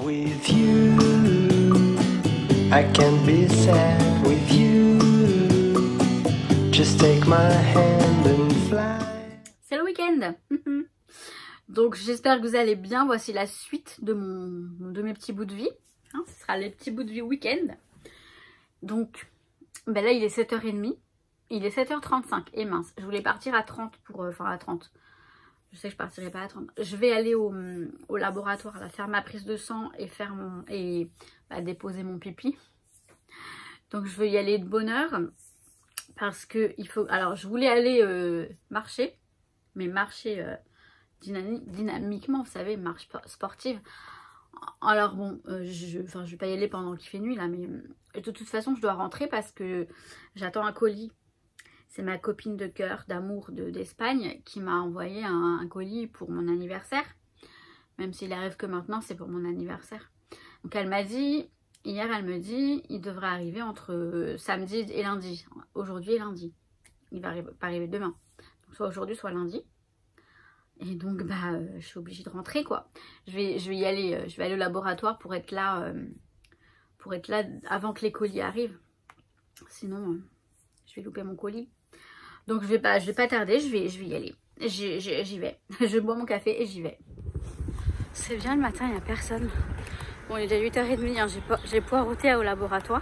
With you, I can't be sad with you. Just take my hand and fly. C'est le week-end. Donc j'espère que vous allez bien. Voici la suite de mes petits bouts de vie. Hein, ce sera les petits bouts de vie week-end. Donc ben là il est 7h30. Il est 7h35 et mince. Je voulais partir à 30 pour... Enfin à 30. Je sais que je partirai pas à 30. Je vais aller au laboratoire là, faire ma prise de sang et faire déposer mon pipi. Donc je veux y aller de bonne heure. Parce que il faut... Alors je voulais aller marcher. Mais marcher dynamiquement, vous savez, marche sportive. Alors bon, je vais pas y aller pendant qu'il fait nuit là. Mais de toute façon je dois rentrer parce que j'attends un colis. C'est ma copine de cœur, d'amour d'Espagne qui m'a envoyé un colis pour mon anniversaire. Même s'il arrive que maintenant, c'est pour mon anniversaire. Donc elle m'a dit, hier elle me dit, il devrait arriver entre samedi et lundi. Aujourd'hui et lundi. Il va pas arriver demain. Donc, soit aujourd'hui, soit lundi. Et donc je suis obligée de rentrer quoi. Je vais y aller, je vais aller au laboratoire pour être là avant que les colis arrivent. Sinon, je vais louper mon colis. Donc je vais pas tarder, je vais y aller. J'y vais. Je bois mon café et j'y vais. C'est bien le matin, il n'y a personne. Bon, il est déjà 8h30, hein, j'ai poireauté au laboratoire.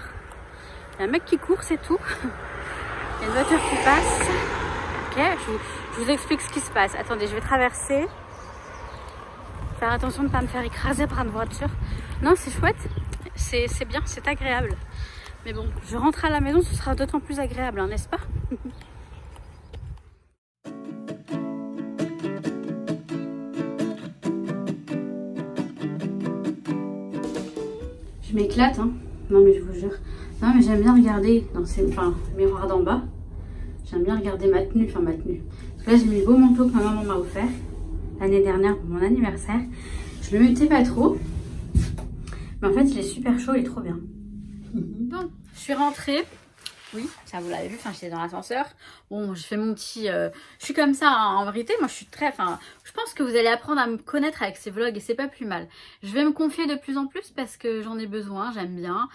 Il y a un mec qui court, c'est tout. Il y a une voiture qui passe. Ok, je vous explique ce qui se passe. Attendez, je vais traverser. Faire attention de ne pas me faire écraser par une voiture. Non, c'est chouette. C'est bien, c'est agréable. Mais bon, je rentre à la maison, ce sera d'autant plus agréable, hein, n'est-ce pas? Je m'éclate, hein. Non mais je vous jure. Non mais j'aime bien regarder dans ces miroirs d'en bas. J'aime bien regarder ma tenue, Parce que là j'ai mis le beau manteau que ma maman m'a offert l'année dernière pour mon anniversaire. Je le mettais pas trop. Mais en fait il est super chaud, il est trop bien. Bon, je suis rentrée. Oui, ça vous l'avez vu, j'étais dans l'ascenseur. Bon, je fais mon petit... je suis comme ça, hein. En vérité, moi je suis très... je pense que vous allez apprendre à me connaître avec ces vlogs et c'est pas plus mal. Je vais me confier de plus en plus parce que j'en ai besoin, j'aime bien.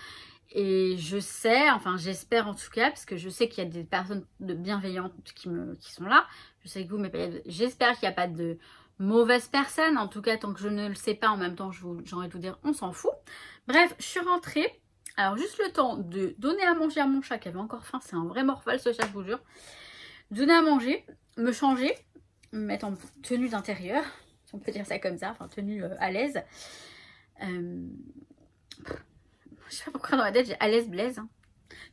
Et je sais, j'espère en tout cas, parce que je sais qu'il y a des personnes bienveillantes qui sont là. Je sais que vous, mais j'espère qu'il n'y a pas de mauvaises personnes. En tout cas, tant que je ne le sais pas, en même temps, j'ai envie de vous dire, on s'en fout. Bref, je suis rentrée. Alors, juste le temps de donner à manger à mon chat qui avait encore faim. C'est un vrai morphale ce chat, je vous jure. Donner à manger, me changer, me mettre en tenue d'intérieur, si on peut dire ça comme ça, tenue à l'aise. Je sais pas pourquoi dans la tête j'ai à l'aise Blaise. Hein.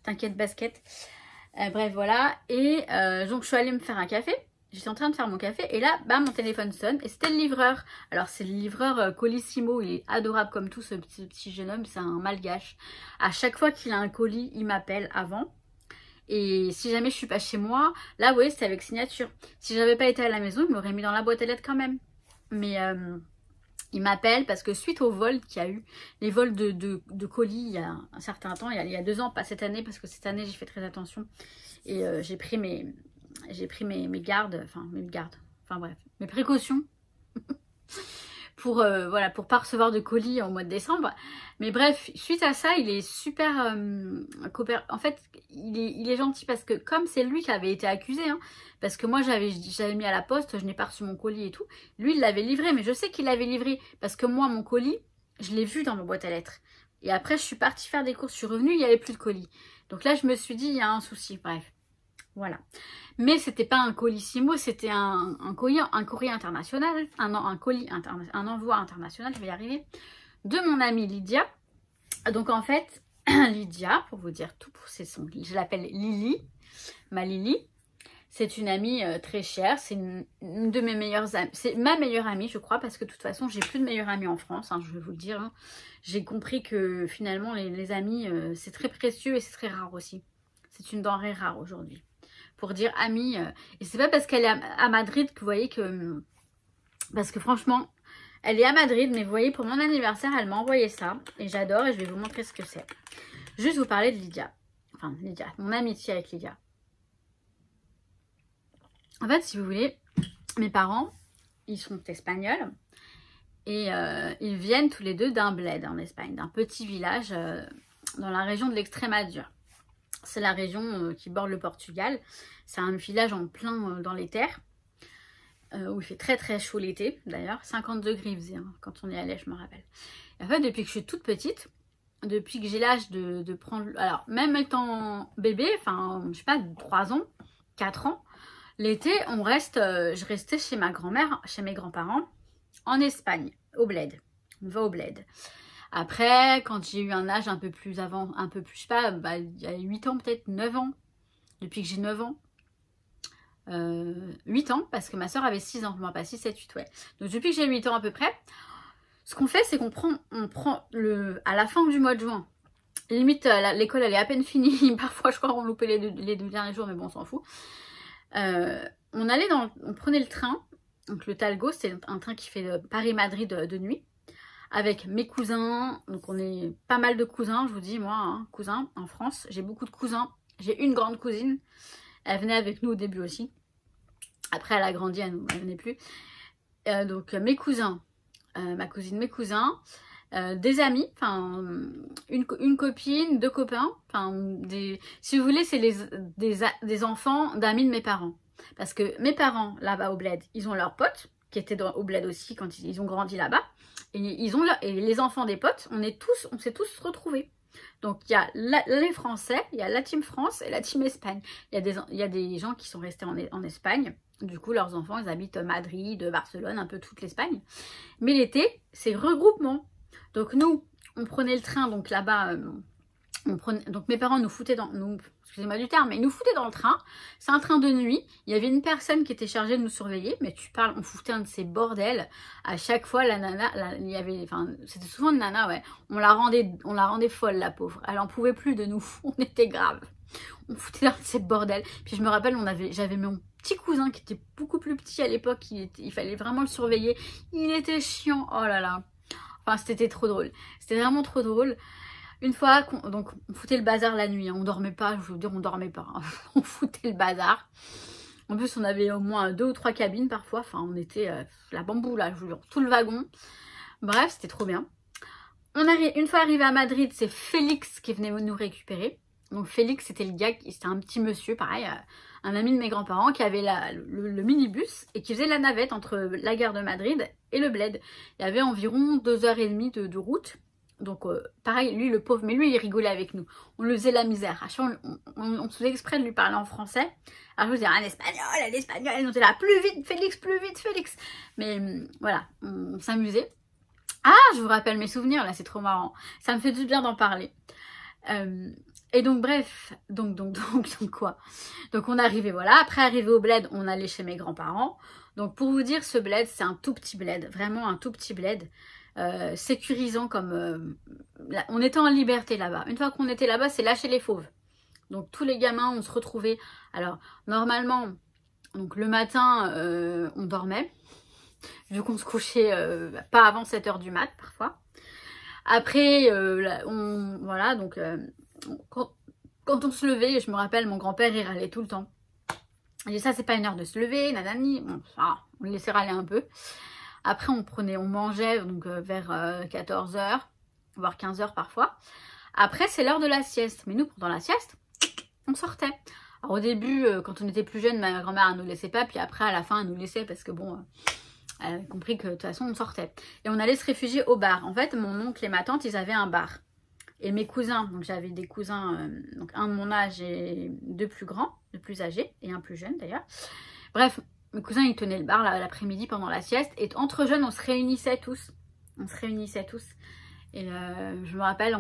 T'inquiète basket. Bref, voilà. Et donc, je suis allée me faire un café. J'étais en train de faire mon café et là, mon téléphone sonne et c'était le livreur. Alors c'est le livreur Colissimo, il est adorable comme tout ce petit jeune homme, c'est un malgache. À chaque fois qu'il a un colis, il m'appelle avant. Et si jamais je suis pas chez moi, là oui, c'est avec signature. Si j'avais pas été à la maison, il m'aurait mis dans la boîte aux lettres quand même. Mais il m'appelle parce que suite au vol qu'il y a eu, les vols de colis il y a un certain temps, il y a 2 ans, pas cette année parce que cette année j'ai fait très attention. Et j'ai pris mes gardes, mes précautions pour pas recevoir de colis au mois de décembre. Mais bref, suite à ça, il est super en fait, il est gentil parce que comme c'est lui qui avait été accusé, hein, parce que moi j'avais mis à la poste, je n'ai pas reçu mon colis et tout. Lui, il l'avait livré, mais je sais qu'il l'avait livré parce que moi, mon colis, je l'ai vu dans ma boîte à lettres. Et après, je suis partie faire des courses, je suis revenue, il n'y avait plus de colis. Donc là, je me suis dit, il y a un souci, bref. Voilà. Mais c'était pas un colissimo, c'était un courrier international, un envoi international, je vais y arriver, de mon amie Lydia. Donc en fait, Lydia, pour vous dire tout, je l'appelle Lily, ma Lily. C'est une amie très chère, c'est une de mes meilleures amies, c'est ma meilleure amie je crois, parce que de toute façon j'ai plus de meilleure amie en France, hein, je vais vous le dire. Hein. J'ai compris que finalement les amis c'est très précieux et c'est très rare aussi. C'est une denrée rare aujourd'hui. Pour dire amie, et c'est pas parce qu'elle est à Madrid que vous voyez que... Parce que franchement, elle est à Madrid, mais vous voyez, pour mon anniversaire, elle m'a envoyé ça. Et j'adore, et je vais vous montrer ce que c'est. Juste vous parler de Lydia. Lydia, mon amitié avec Lydia. En fait, si vous voulez, mes parents, ils sont espagnols. Et ils viennent tous les deux d'un bled en Espagne, d'un petit village dans la région de l'Extrémadure. C'est la région qui borde le Portugal. C'est un village en plein dans les terres, où il fait très très chaud l'été d'ailleurs. 50 degrés il faisait quand on y allait, je me rappelle. Et en fait, depuis que je suis toute petite, depuis que j'ai l'âge de prendre... Alors, même étant bébé, enfin, je sais pas, 3 ans, 4 ans, l'été, je restais chez ma grand-mère, chez mes grands-parents, en Espagne, au bled. On va au bled. Après, quand j'ai eu un âge un peu plus avant, un peu plus, je sais pas, bah, il y a 8 ans peut-être, 9 ans, depuis que j'ai 9 ans, 8 ans, parce que ma soeur avait 6 ans, moi pas 6, 7, 8, ouais. Donc depuis que j'ai 8 ans à peu près, ce qu'on fait, c'est qu'on prend à la fin du mois de juin, limite l'école elle est à peine finie, parfois je crois qu'on loupait les 2 derniers jours, mais bon on s'en fout. On prenait le train, donc le Talgo, c'est un train qui fait Paris-Madrid de nuit, avec mes cousins, donc on est pas mal de cousins, je vous dis moi, hein, cousins en France, j'ai beaucoup de cousins, j'ai une grande cousine, elle venait avec nous au début aussi, après elle a grandi, elle venait plus, donc mes cousins, ma cousine, mes cousins, des amis, enfin une copine, 2 copains, enfin si vous voulez c'est des enfants d'amis de mes parents, parce que mes parents là-bas au bled, ils ont leurs potes qui étaient au bled aussi quand ils ont grandi là-bas, et et les enfants des potes, on s'est tous retrouvés. Donc il y a les Français, il y a la team France et la team Espagne. Il y a des gens qui sont restés en Espagne. Du coup, leurs enfants, ils habitent Madrid, Barcelone, un peu toute l'Espagne. Mais l'été, c'est regroupement. Donc nous, on prenait le train, donc là-bas, donc mes parents nous foutaient excusez-moi du terme, mais ils nous foutaient dans le train. C'est un train de nuit. Il y avait une personne qui était chargée de nous surveiller, mais tu parles, on foutait un de ces bordels. À chaque fois, la nana, c'était souvent une nana, ouais. On la rendait folle, la pauvre. Elle en pouvait plus de nous. On était grave. On foutait dans ces bordels. Puis je me rappelle, j'avais mon petit cousin qui était beaucoup plus petit à l'époque. Il fallait vraiment le surveiller. Il était chiant. Oh là là. Enfin, c'était trop drôle. C'était vraiment trop drôle. Une fois, donc on foutait le bazar la nuit, hein. On dormait pas, je veux dire, on dormait pas, hein. On foutait le bazar. En plus, on avait au moins 2 ou 3 cabines parfois, enfin on était la bambou là, je vous jure, tout le wagon. Bref, c'était trop bien. Une fois arrivé à Madrid, c'est Félix qui venait nous récupérer. Donc Félix, c'était le gars, c'était un petit monsieur, pareil, un ami de mes grands-parents qui avait le minibus et qui faisait la navette entre la gare de Madrid et le bled. Il y avait environ 2h30 de route. Donc pareil, lui le pauvre, mais lui il rigolait avec nous. On lui faisait la misère. À chaque fois, on se faisait exprès de lui parler en français. Alors je vous disais, un espagnol, on était là, plus vite Félix, plus vite Félix. Mais voilà, on s'amusait. Ah, je vous rappelle mes souvenirs là, c'est trop marrant. Ça me fait du bien d'en parler. Et donc bref, donc quoi. Donc on arrivait, voilà, après arrivé au bled, on allait chez mes grands-parents. Donc pour vous dire, ce bled, c'est un tout petit bled, vraiment un tout petit bled. Sécurisant comme on était en liberté là-bas. Une fois qu'on était là-bas, c'est lâcher les fauves. Donc tous les gamins, on se retrouvait. Alors normalement, donc le matin, on dormait, vu qu'on se couchait pas avant 7h du mat parfois. Après, voilà, donc quand on se levait, je me rappelle, mon grand-père il râlait tout le temps. Il dit ça, c'est pas une heure de se lever, nanani. Bon, on le laissait râler un peu. Après, on mangeait donc vers 14h, voire 15h parfois. Après, c'est l'heure de la sieste. Mais nous, pendant la sieste, on sortait. Alors au début, quand on était plus jeune, ma grand-mère ne nous laissait pas. Puis après, à la fin, elle nous laissait parce que bon, elle avait compris que de toute façon, on sortait. Et on allait se réfugier au bar. En fait, mon oncle et ma tante, ils avaient un bar. Et mes cousins, donc j'avais des cousins, donc un de mon âge et 2 plus grands, 2 plus âgés, et un plus jeune d'ailleurs. Bref, mes cousins, ils tenaient le bar l'après-midi pendant la sieste. Et entre jeunes, on se réunissait tous. Et je me rappelle,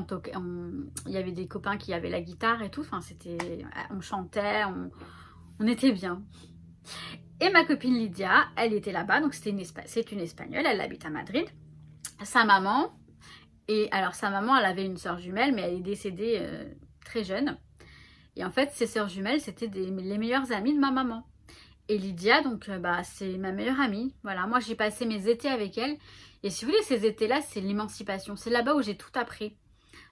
il y avait des copains qui avaient la guitare et tout. Enfin, on chantait, on était bien. Et ma copine Lydia, elle était là-bas. Donc, c'est une Espagnole. Elle habite à Madrid. Sa maman, elle avait une sœur jumelle, mais elle est décédée très jeune. Et en fait, ces sœurs jumelles, c'était les meilleures amies de ma maman. Et Lydia, donc, c'est ma meilleure amie. Voilà, moi, j'ai passé mes étés avec elle. Et si vous voulez, ces étés-là, c'est l'émancipation. C'est là-bas où j'ai tout appris.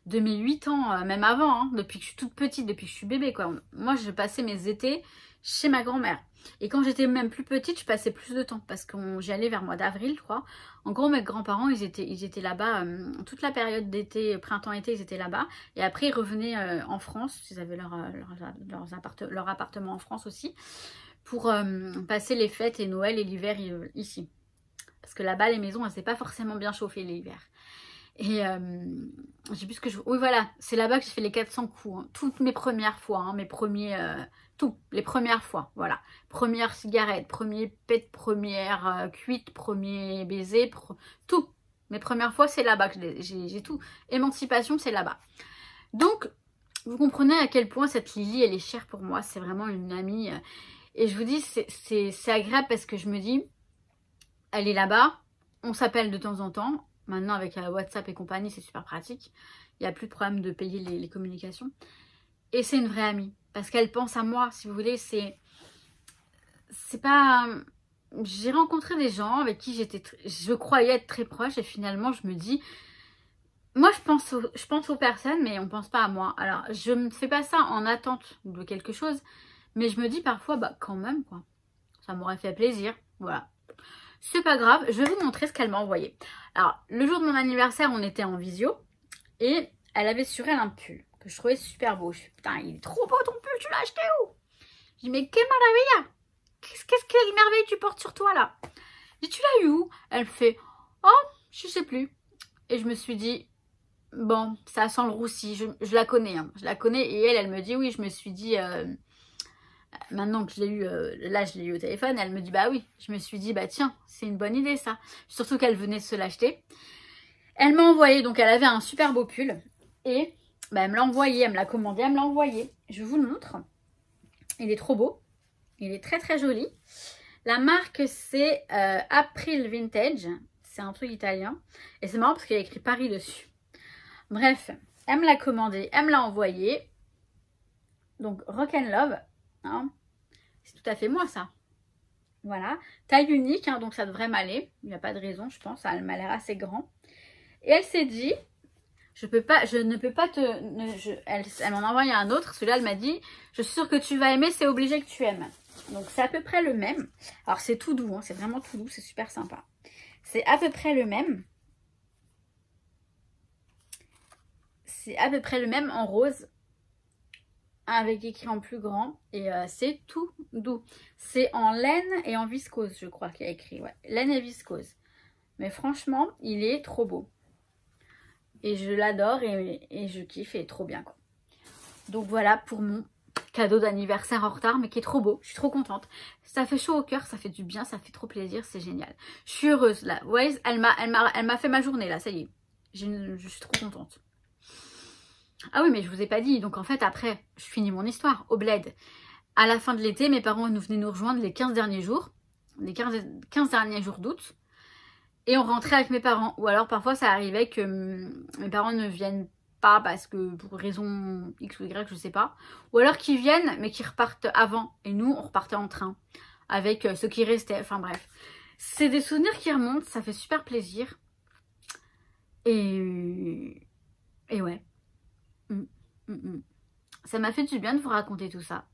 De mes 8 ans, même avant, hein, depuis que je suis toute petite, depuis que je suis bébé, quoi. Moi, je passais mes étés chez ma grand-mère. Et quand j'étais même plus petite, je passais plus de temps parce que j'y allais vers le mois d'avril, je crois. En gros, mes grands-parents, ils étaient là-bas toute la période d'été, printemps-été, ils étaient là-bas. Et après, ils revenaient en France. Ils avaient leur appartement en France aussi pour passer les fêtes et Noël et l'hiver ici. Parce que là-bas, les maisons, elles n'étaient pas forcément bien chauffées l'hiver. Et j'ai plus ce que je... Oui, voilà, c'est là-bas que j'ai fait les 400 coups. Hein. Toutes mes premières fois, hein, mes premiers... les premières fois, voilà. Première cigarette, premier pet, première cuite, premier baiser, tout. Mes premières fois, c'est là-bas que j'ai tout. Émancipation, c'est là-bas. Donc, vous comprenez à quel point cette Lily, elle est chère pour moi. C'est vraiment une amie. Et je vous dis, c'est agréable parce que je me dis, elle est là-bas, on s'appelle de temps en temps. Maintenant, avec WhatsApp et compagnie, c'est super pratique. Il n'y a plus de problème de payer les communications. Et c'est une vraie amie. Parce qu'elle pense à moi, si vous voulez. C'est pas... J'ai rencontré des gens avec qui je croyais être très proche. Et finalement, je me dis... Moi, je pense aux personnes, mais on ne pense pas à moi. Alors, je ne fais pas ça en attente de quelque chose. Mais je me dis parfois, bah quand même, quoi. Ça m'aurait fait plaisir. Voilà. C'est pas grave. Je vais vous montrer ce qu'elle m'a envoyé. Alors, le jour de mon anniversaire, on était en visio. Et elle avait sur elle un pull que je trouvais super beau. Je suis putain, il est trop beau ton pull, tu l'as acheté où? Je dis, mais que maravilla! Quelle merveille tu portes sur toi là? Je dis, tu l'as eu où? Elle fait, oh, je sais plus. Et je me suis dit, bon, ça sent le roussi. Je la connais, hein. Je la connais. Et elle me dit, oui, je me suis dit, maintenant que je l'ai eu, là je l'ai eu au téléphone, elle me dit, bah oui. Je me suis dit, bah tiens, c'est une bonne idée ça. Surtout qu'elle venait de se l'acheter. Elle m'a envoyé, donc elle avait un super beau pull. Et bah, elle me l'a envoyé, elle me l'a commandé, elle me l'a envoyé. Je vous le montre. Il est trop beau. Il est très très joli. La marque c'est April Vintage. C'est un truc italien. Et c'est marrant parce qu'il y a écrit Paris dessus. Bref, elle me l'a commandé, elle me l'a envoyé. Donc Rock'n'Love. Hein. C'est tout à fait moi ça. Voilà. Taille unique, hein, donc ça devrait m'aller. Il n'y a pas de raison, je pense. Elle m'a l'air assez grand. Et elle s'est dit, je ne peux pas te... Elle m'en a envoyé un autre. Celui-là, elle m'a dit, je suis sûre que tu vas aimer, c'est obligé que tu aimes. Donc c'est à peu près le même. Alors c'est tout doux, hein, c'est vraiment tout doux, c'est super sympa. C'est à peu près le même. C'est à peu près le même en rose. Avec écrit en plus grand. Et c'est tout doux. C'est en laine et en viscose, je crois qu'il y a écrit. Ouais, laine et viscose. Mais franchement, il est trop beau. Et je l'adore et je kiffe, et trop bien quoi. Donc voilà pour mon cadeau d'anniversaire en retard, mais qui est trop beau. Je suis trop contente. Ça fait chaud au cœur, ça fait du bien, ça fait trop plaisir, c'est génial. Je suis heureuse là. Vous voyez, elle m'a fait ma journée là, ça y est. Je suis trop contente. Ah oui, mais je vous ai pas dit. Donc en fait, après, je finis mon histoire au bled. À la fin de l'été, mes parents venaient nous rejoindre les 15 derniers jours. Les 15 derniers jours d'août. Et on rentrait avec mes parents. Ou alors parfois ça arrivait que mes parents ne viennent pas parce que pour raison X ou Y, je sais pas. Ou alors qu'ils viennent mais qu'ils repartent avant. Et nous, on repartait en train. Avec ceux qui restaient. Enfin bref. C'est des souvenirs qui remontent. Ça fait super plaisir. Et ouais. Ça m'a fait du bien de vous raconter tout ça.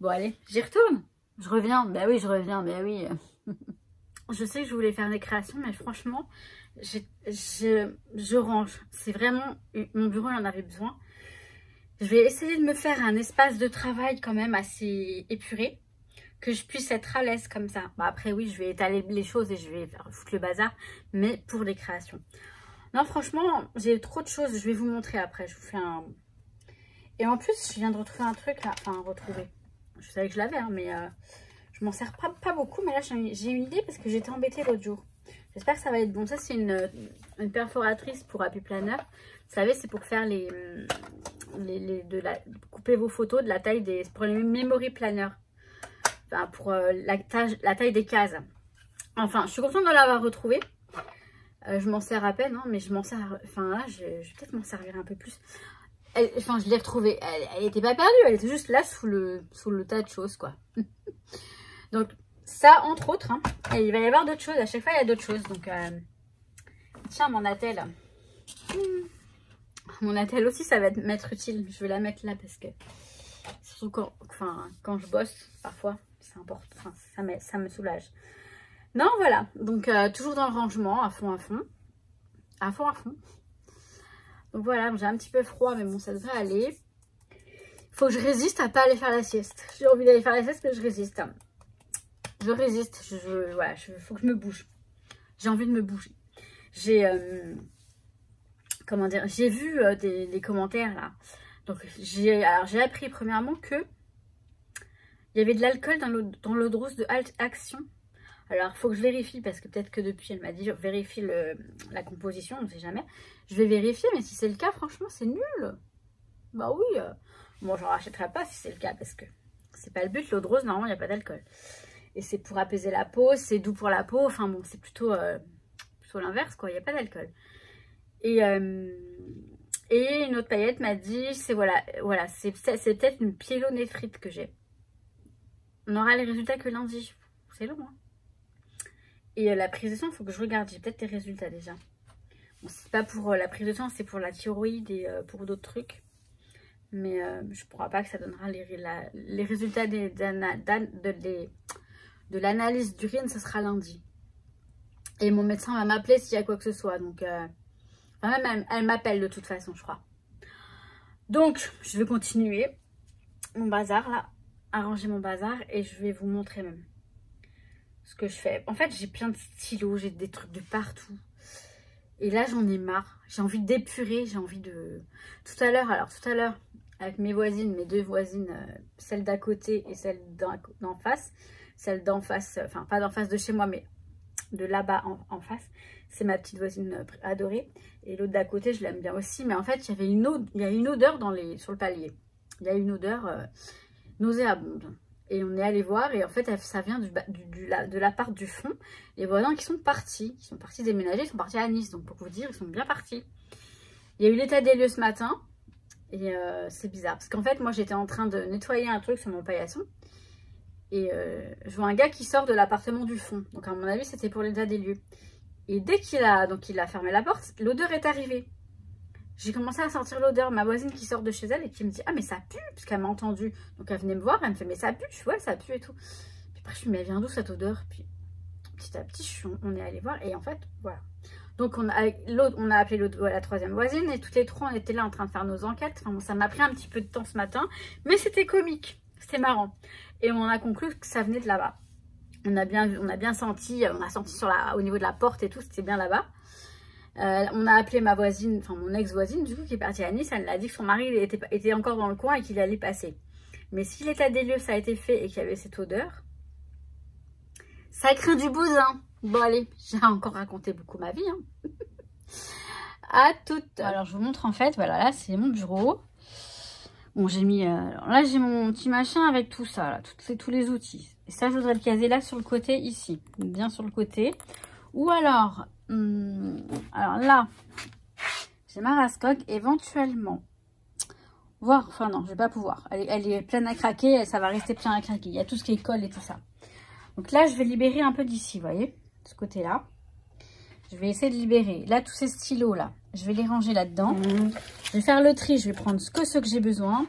Bon allez, j'y retourne. Je reviens. Bah oui, je reviens. Bah oui. Je sais que je voulais faire des créations, mais franchement, je range. C'est vraiment... Mon bureau, il en avait besoin. Je vais essayer de me faire un espace de travail quand même assez épuré. Que je puisse être à l'aise comme ça. Bah après, oui, je vais étaler les choses et je vais foutre le bazar. Mais pour les créations. Non, franchement, j'ai trop de choses. Je vais vous montrer après. Je vous fais un... Et en plus, je viens de retrouver un truc là. Enfin, retrouver. Je savais que je l'avais, hein, mais... Je m'en sers pas beaucoup, mais là j'ai une idée parce que j'étais embêtée l'autre jour. J'espère que ça va être bon. Ça c'est une perforatrice pour Happy Planner. Vous savez, c'est pour faire couper vos photos de la taille des... Pour les memory planner. Enfin, pour la taille des cases. Enfin, je suis contente de l'avoir retrouvée. Je m'en sers à peine, hein, mais je m'en sers... Enfin là, je vais peut-être m'en servir un peu plus. Enfin, je l'ai retrouvée. Elle n'était pas perdue, elle était juste là sous le tas de choses, quoi. Donc, ça, entre autres, hein, et il va y avoir d'autres choses. À chaque fois, il y a d'autres choses. Donc, tiens, mon attelle. Mon attelle aussi, ça va m'être utile. Je vais la mettre là parce que... Surtout quand je bosse, parfois, c'est important, enfin, ça me soulage. Non, voilà, donc toujours dans le rangement, à fond. Donc voilà, j'ai un petit peu froid, mais bon, ça devrait aller. Faut que je résiste à pas aller faire la sieste. J'ai envie d'aller faire la sieste, mais je résiste. Je résiste, voilà, faut que je me bouge. J'ai envie de me bouger. J'ai, comment dire, j'ai vu des commentaires là. Donc j'ai appris premièrement que il y avait de l'alcool dans l'eau de rose de Action. Alors il faut que je vérifie parce que peut-être que depuis elle m'a dit vérifie la composition, on ne sait jamais. Je vais vérifier, mais si c'est le cas, franchement c'est nul. Bah oui. Bon, j'en rachèterai pas si c'est le cas parce que c'est pas le but. L'eau de rose, normalement il n'y a pas d'alcool. Et c'est pour apaiser la peau, c'est doux pour la peau. Enfin bon, c'est plutôt l'inverse quoi, il n'y a pas d'alcool. Et une autre paillette m'a dit, c'est peut-être une pyélonéphrite que j'ai. On aura les résultats que lundi. C'est long, hein. Et la prise de sang, il faut que je regarde. J'ai peut-être des résultats déjà. Bon, c'est pas pour la prise de sang, c'est pour la thyroïde et pour d'autres trucs. Mais je ne pourrai pas que ça donnera les résultats de l'analyse d'urine, ce sera lundi. Et mon médecin va m'appeler s'il y a quoi que ce soit. Donc, même elle m'appelle de toute façon, je crois. Donc, je vais continuer mon bazar là, arranger mon bazar et je vais vous montrer même ce que je fais. En fait, j'ai plein de stylos, j'ai des trucs de partout. Et là, j'en ai marre. J'ai envie d'épurer, j'ai envie de... Tout à l'heure, avec mes voisines, mes deux voisines, celle d'à côté et celle d'en face. Celle d'en face, enfin pas d'en face de chez moi, mais de là-bas en face. C'est ma petite voisine adorée. Et l'autre d'à côté, je l'aime bien aussi. Mais en fait, il y a une odeur sur le palier. Il y a une odeur nauséabonde. Et on est allé voir. Et en fait, ça vient de l'appart du fond. Les voisins qui sont partis. Ils sont partis déménager. Ils sont partis à Nice. Donc, pour vous dire, ils sont bien partis. Il y a eu l'état des lieux ce matin. Et c'est bizarre. Parce qu'en fait, moi, j'étais en train de nettoyer un truc sur mon paillasson. Et je vois un gars qui sort de l'appartement du fond. Donc, à mon avis, c'était pour l'état des lieux. Et dès qu'il a fermé la porte, l'odeur est arrivée. J'ai commencé à sentir l'odeur. Ma voisine qui sort de chez elle et qui me dit « Ah, mais ça pue !» Parce qu'elle m'a entendu. Donc, elle venait me voir. Elle me fait « Mais ça pue !» Je suis « Ouais, ça pue et tout. » Puis après, je me suis dit « Mais elle vient d'où cette odeur ?» Puis, petit à petit, on est allé voir. Et en fait, voilà. Donc, on a appelé la troisième voisine. Et toutes les trois, on était là en train de faire nos enquêtes. Enfin, bon, ça m'a pris un petit peu de temps ce matin. Mais c'était comique. C'était marrant. Et on a conclu que ça venait de là-bas. On a bien senti, au niveau de la porte et tout, c'était bien là-bas. On a appelé ma voisine, enfin mon ex-voisine, du coup, qui est partie à Nice. Elle a dit que son mari était encore dans le coin et qu'il allait passer. Mais si l'état des lieux, ça a été fait et qu'il y avait cette odeur, ça craint du bousin. Bon, allez, j'ai encore raconté beaucoup ma vie. Hein. À toutes. Alors, je vous montre en fait, voilà, là, c'est mon bureau. Bon, j'ai mis... là, j'ai mon petit machin avec tout ça, là, tous les outils. Et ça, je voudrais le caser là, sur le côté, ici. Bien sur le côté. Ou alors là, j'ai ma rascoque, éventuellement. Enfin non, je vais pas pouvoir. Elle est pleine à craquer, ça va rester plein à craquer. Il y a tout ce qui est colle et tout ça. Donc là, je vais libérer un peu d'ici, vous voyez, de ce côté-là. Je vais essayer de libérer. Là, tous ces stylos-là, je vais les ranger là-dedans. Je vais faire le tri, je vais prendre ceux que j'ai besoin.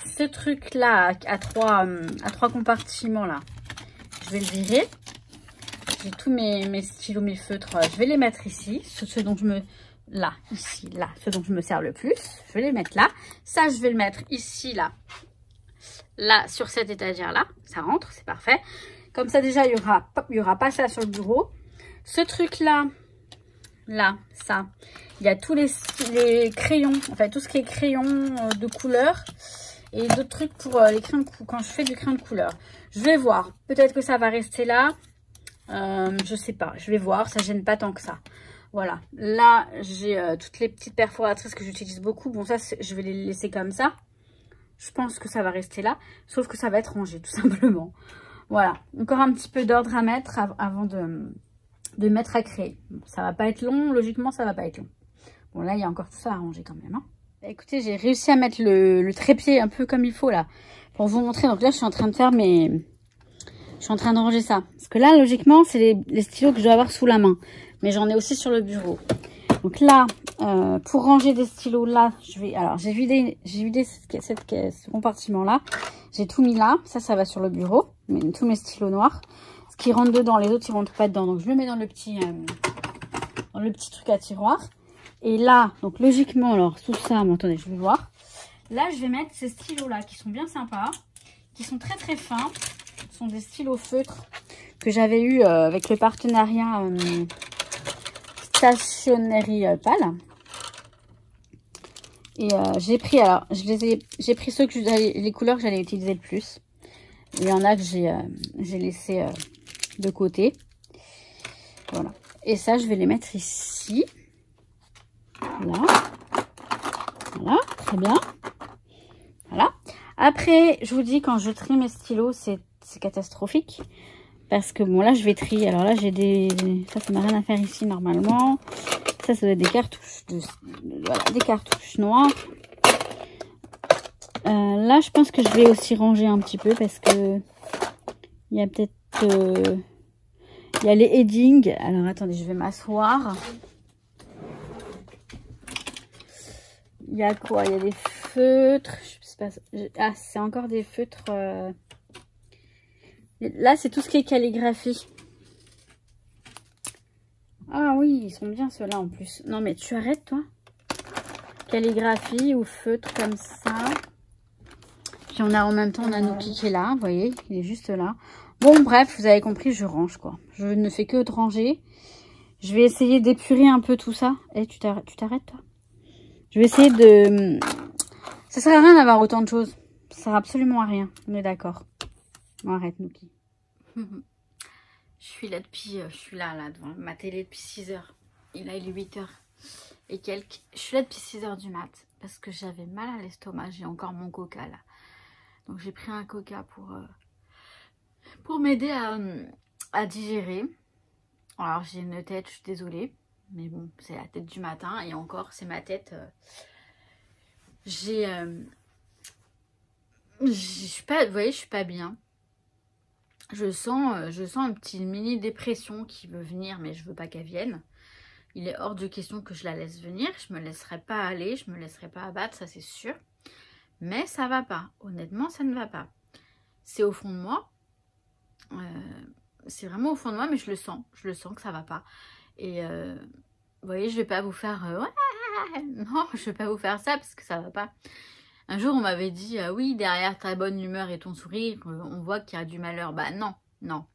Ce truc-là, à trois compartiments, là, je vais le virer. J'ai tous mes stylos, mes feutres, je vais les mettre ici. Ceux dont je me... Là, ici, là, ceux dont je me sers le plus. Je vais les mettre là. Ça, je vais le mettre ici, là. Là, sur cette étagère-là. Ça rentre, c'est parfait. Comme ça, déjà, il y aura pas ça sur le bureau. Ce truc-là, là, ça, il y a tous les crayons, enfin, tout ce qui est crayon de couleur. Et d'autres trucs pour les crayons de quand je fais du crayon de couleur. Je vais voir. Peut-être que ça va rester là. Je sais pas. Je vais voir. Ça gêne pas tant que ça. Voilà. Là, j'ai toutes les petites perforatrices que j'utilise beaucoup. Bon, ça, je vais les laisser comme ça. Je pense que ça va rester là. Sauf que ça va être rangé, tout simplement. Voilà. Encore un petit peu d'ordre à mettre avant de mettre à créer. Bon, ça va pas être long. Logiquement, ça va pas être long. Bon, là, il y a encore tout ça à ranger quand même. Hein. Écoutez, j'ai réussi à mettre le trépied un peu comme il faut là. Pour vous montrer. Donc là, je suis en train de faire je suis en train de ranger ça. Parce que là, logiquement, c'est les stylos que je dois avoir sous la main. Mais j'en ai aussi sur le bureau. Donc là, pour ranger des stylos là, alors j'ai vidé ce compartiment là. J'ai tout mis là. Ça va sur le bureau. Tous mes stylos noirs. Ce qui rentre dedans, les autres, ils rentrent pas dedans. Donc, je le mets dans le petit truc à tiroir. Et là, donc logiquement, alors, sous ça, mais attendez, je vais voir. Là, je vais mettre ces stylos-là qui sont bien sympas. Qui sont très, très fins. Ce sont des stylos feutres que j'avais eu avec le partenariat Stationery Pal. Et j'ai pris, alors, j'ai pris ceux que les couleurs que j'allais utiliser le plus. Il y en a que j'ai laissé de côté. Voilà. Et ça, je vais les mettre ici. Là. Voilà, très bien. Voilà. Après, je vous dis, quand je trie mes stylos, c'est catastrophique. Parce que, bon, là, je vais trier. Alors là, j'ai des... Ça n'a rien à faire ici, normalement. Ça doit être des cartouches. Voilà, des cartouches noires. Là, je pense que je vais aussi ranger un petit peu. Parce que... Il y a peut-être... il y a les headings. Alors, attendez, je vais m'asseoir. Il y a quoi? Il y a des feutres. Je sais pas. Ah, c'est encore des feutres. Là, c'est tout ce qui est calligraphie. Ah oui, ils sont bien ceux-là en plus. Non, mais tu arrêtes, toi. Calligraphie ou feutre comme ça. Puis on a en même temps, on a Nuki qui est là. Vous voyez, il est juste là. Bon, bref, vous avez compris, je range, quoi. Je ne fais que de ranger. Je vais essayer d'épurer un peu tout ça. Eh, tu t'arrêtes, toi? Je vais essayer de... Ça sert à rien d'avoir autant de choses. Ça sert absolument à rien. On est d'accord. Bon, arrête, Nuki. Je suis là devant ma télé depuis 6 heures. Et là, il est 8 heures et quelques. Je suis là depuis 6 heures du mat. Parce que j'avais mal à l'estomac. J'ai encore mon coca, là. Donc, j'ai pris un coca pour m'aider à digérer. Alors, j'ai une tête, je suis désolée. Mais bon, c'est la tête du matin. Et encore, c'est ma tête. Vous voyez, je suis pas bien. Je sens une petite mini dépression qui veut venir, mais je veux pas qu'elle vienne. Il est hors de question que je la laisse venir. Je me laisserai pas aller, je me laisserai pas abattre, ça c'est sûr. Mais ça va pas. Honnêtement, ça ne va pas. C'est au fond de moi. C'est vraiment au fond de moi, mais je le sens. Je le sens que ça va pas. Et vous voyez, je vais pas vous faire... ouais, non, je vais pas vous faire ça parce que ça va pas. Un jour, on m'avait dit, oui, derrière ta bonne humeur et ton sourire, on voit qu'il y a du malheur. Bah non, non.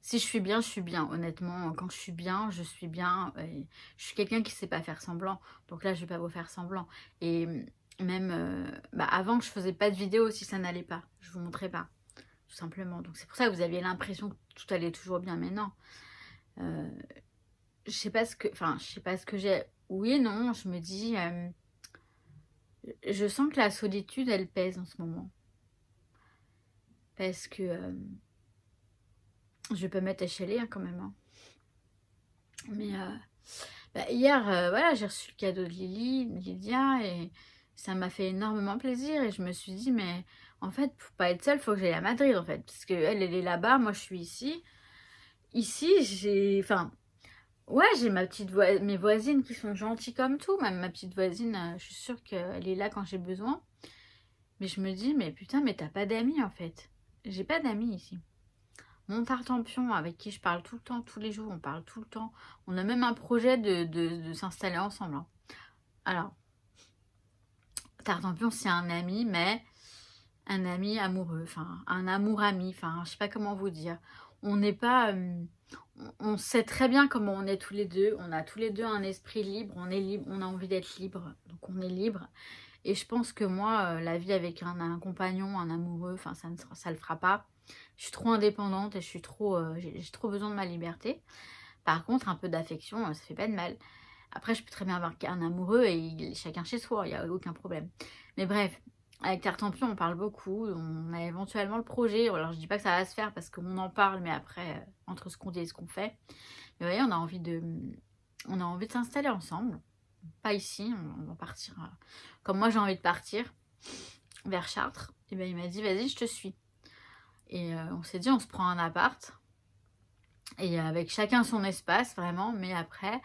Si je suis bien, je suis bien. Honnêtement, quand je suis bien, je suis bien. Et je suis quelqu'un qui ne sait pas faire semblant. Donc là, je ne vais pas vous faire semblant. Et même, avant que je faisais pas de vidéo, si ça n'allait pas, je vous montrais pas. Tout simplement. Donc c'est pour ça que vous aviez l'impression que tout allait toujours bien. Mais non. Je sais pas ce que j'ai. Oui et non, je me dis... je sens que la solitude, elle pèse en ce moment. Parce que... je peux mettre échelé hein, quand même. Hein. Mais hier, voilà, j'ai reçu le cadeau de Lydia, et ça m'a fait énormément plaisir. Et je me suis dit, mais en fait, pour pas être seule, il faut que j'aille à Madrid, en fait. Parce qu'elle, elle est là-bas, moi je suis ici. Ici, j'ai... Enfin... Ouais, j'ai mes voisines qui sont gentilles comme tout. Même ma petite voisine, je suis sûre qu'elle est là quand j'ai besoin. Mais je me dis, mais putain, mais t'as pas d'amis en fait. J'ai pas d'amis ici. Mon tartempion avec qui je parle tout le temps, tous les jours, on parle tout le temps. On a même un projet de s'installer ensemble. Hein. Alors, tartempion c'est un ami, mais un ami amoureux. Enfin, un amour-ami. Enfin, je sais pas comment vous dire. On n'est pas... on sait très bien comment on est tous les deux. On a tous les deux un esprit libre. On est libre. On a envie d'être libre. Donc on est libre. Et je pense que moi, la vie avec un compagnon, un amoureux, enfin ça le fera pas. Je suis trop indépendante et j'ai trop besoin de ma liberté. Par contre, un peu d'affection, ça fait pas de mal. Après, je peux très bien avoir un amoureux et chacun chez soi. Il n'y a aucun problème. Mais bref. Avec Tartempion, on parle beaucoup, on a éventuellement le projet. Alors, je dis pas que ça va se faire parce qu'on en parle, mais après, entre ce qu'on dit et ce qu'on fait. Mais vous voyez, on a envie de s'installer ensemble. Pas ici, on va partir. Comme moi, j'ai envie de partir vers Chartres. Et bien, il m'a dit, vas-y, je te suis. Et on s'est dit, on se prend un appart. Et avec chacun son espace, vraiment. Mais après...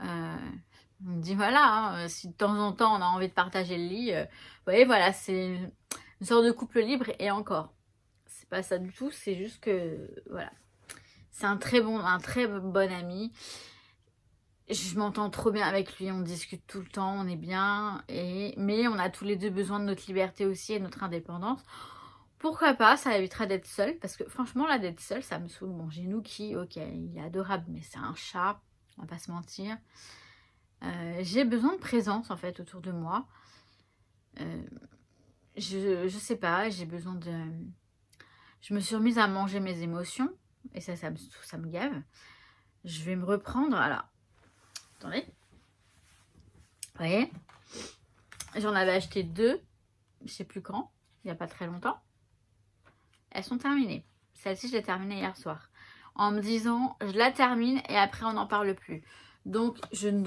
on me dit voilà, hein, si de temps en temps on a envie de partager le lit, vous voyez, voilà, c'est une sorte de couple libre et encore. C'est pas ça du tout, c'est juste que, voilà. C'est un très bon ami. Je m'entends trop bien avec lui, on discute tout le temps, on est bien. Mais on a tous les deux besoin de notre liberté aussi et de notre indépendance. Pourquoi pas, ça évitera d'être seule. Parce que franchement, là, d'être seule, ça me saoule. Bon, j'ai Nuki, ok, il est adorable, mais c'est un chat, on va pas se mentir. J'ai besoin de présence, en fait, autour de moi. Je sais pas, j'ai besoin de... Je me suis remise à manger mes émotions. Et ça me gave. Je vais me reprendre, alors... Attendez. Vous voyez? J'en avais acheté 2, je sais plus quand, il n'y a pas très longtemps. Elles sont terminées. Celle-ci, je l'ai terminée hier soir. En me disant, je la termine et après, on n'en parle plus. Donc, je ne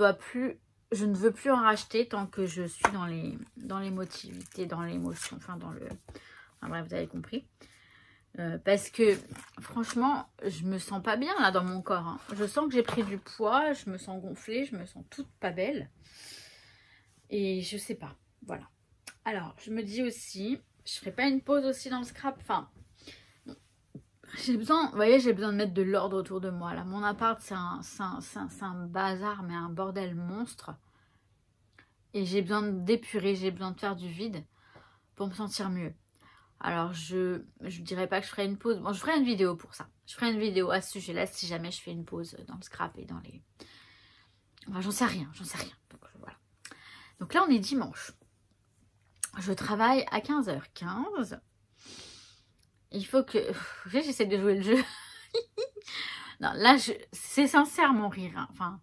veux plus en racheter tant que je suis dans l'émotivité, dans l'émotion, enfin, bref, vous avez compris. Parce que, franchement, je me sens pas bien, là, dans mon corps. Hein. Je sens que j'ai pris du poids, je me sens gonflée, je me sens toute pas belle. Et je sais pas, voilà. Alors, je me dis aussi, je ferai pas une pause aussi dans le scrap, enfin... J'ai besoin, vous voyez, j'ai besoin de mettre de l'ordre autour de moi. Là, mon appart, c'est un bazar, mais un bordel monstre. Et j'ai besoin d'épurer, j'ai besoin de faire du vide pour me sentir mieux. Alors, je dirais pas que je ferai une pause. Bon, je ferai une vidéo pour ça. Je ferai une vidéo à ce sujet-là si jamais je fais une pause dans le scrap et dans les... Enfin, j'en sais rien. Donc, voilà. Donc là, on est dimanche. Je travaille à 15h15. Il faut que... J'essaie de jouer le jeu. Non, là, c'est sincère mon rire. Hein. Enfin,